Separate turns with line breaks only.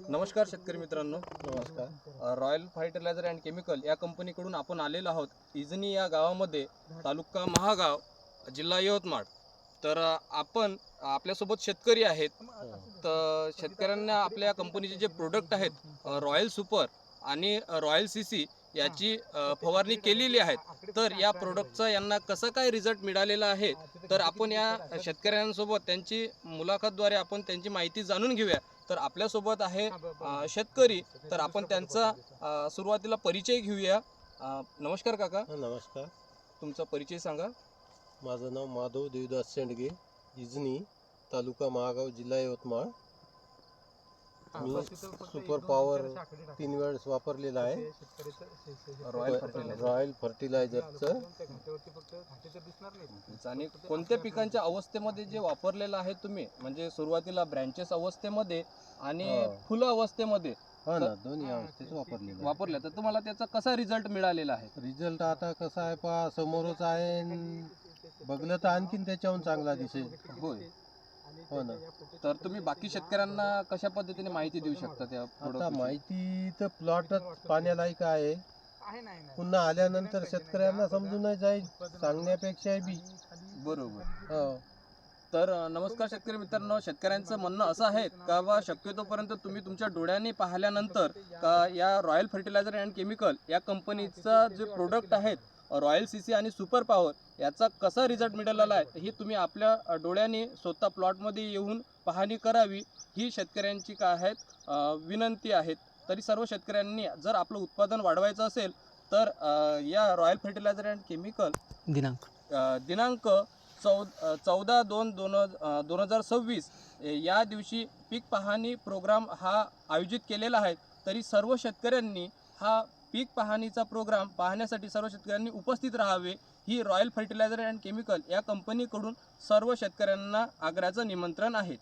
नमस्कार शेतकरी मित्रांनो. नमस्कार. रॉयल फर्टिलायझर अँड केमिकल या कंपनीकडून आपण आलेलो आहोत इजनी या गावामध्ये, तालुका महागाव, जिल्हा यवतमाळ. तर आपण आपल्यासोबत शेतकरी आहेत. तर शेतकऱ्यांना आपल्या कंपनीचे जे प्रोडक्ट आहेत रॉयल सुपर आणि रॉयल सीसी याची फवारणी केलेली आहेत. तर या प्रोडक्टचा यांना कसं काय रिझल्ट मिळालेला आहे, तर आपण या शेतकऱ्यांसोबत त्यांची मुलाखतद्वारे आपण त्यांची माहिती जाणून घेऊया. तर आपल्यासोबत आहे शेतकरी, तर आपण त्यांचा सुरुवातीला परिचय घेऊया. नमस्कार काका.
नमस्कार.
तुमचा परिचय सांगा.
माझं नाव माधव देवदास शेंडगे, इजनी, तालुका महागाव, जिल्हा यवतमाळ. मी सुपर पॉवर 3 वेळेस वापरलेला आहे. रॉयल फर्टिलायझरचं.
आणि कोणत्या पिकांच्या अवस्थेमध्ये जे वापरलेलं आहे तुम्ही, म्हणजे सुरुवातीला ब्रँचेस अवस्थेमध्ये आणि फुलं अवस्थेमध्ये?
हा ना, दोन्ही अवस्थेत
वापरल्या. तर तुम्हाला त्याचा कसा रिझल्ट मिळालेला आहे?
रिझल्ट आता कसा आहे पहा, समोरच आहे, बघलं तर आणखीन त्याच्याहून चांगला दिसेल.
होय.
हो ना.
तर तुम्ही बाकी शेतकऱ्यांना कशा पद्धतीने माहिती देऊ शकता त्या
आता
प्रोडक्टची?
माहिती तर प्लॉटच पाण्यालायक आहे. पुन्हा आल्यानंतर शेतकऱ्यांना समजून जाईल सांगण्यापेक्षा बी.
बरोबर.
हो.
तर नमस्कार शेतकरी मित्रांनो. शेतकऱ्यांचं म्हणणं असं आहे का बा शक्यतोपर्यंत तुम्ही तुमच्या डोळ्यांनी पाहिल्यानंतर का या रॉयल फर्टिलायझर अँड केमिकल या कंपनीचा जे प्रोडक्ट आहेत रॉयल सीसी आणि सुपर पॉवर याचा कसा रिझल्ट मिळालेला आहे हे तुम्ही आपल्या डोळ्यांनी स्वतः प्लॉटमध्ये येऊन पाहणी करावी, ही शेतकऱ्यांची काय आहेत विनंती आहेत. तरी सर्व शेतकऱ्यांनी जर आपलं उत्पादन वाढवायचं असेल तर या रॉयल फर्टिलायझर अँड केमिकल दिनांक 14/2/2026 या दिवशी पीक पाहणी प्रोग्राम हा आयोजित केलेला आहे. तरी सर्व शेतकऱ्यांनी हा पीक पाहणीचा प्रोग्राम पाहण्यासाठी सर्व शेतकऱ्यांनी उपस्थित राहावे, ही रॉयल फर्टिलायझर अँड केमिकल या कंपनीकडून सर्व शेतकऱ्यांना आग्रहाचं निमंत्रण आहे.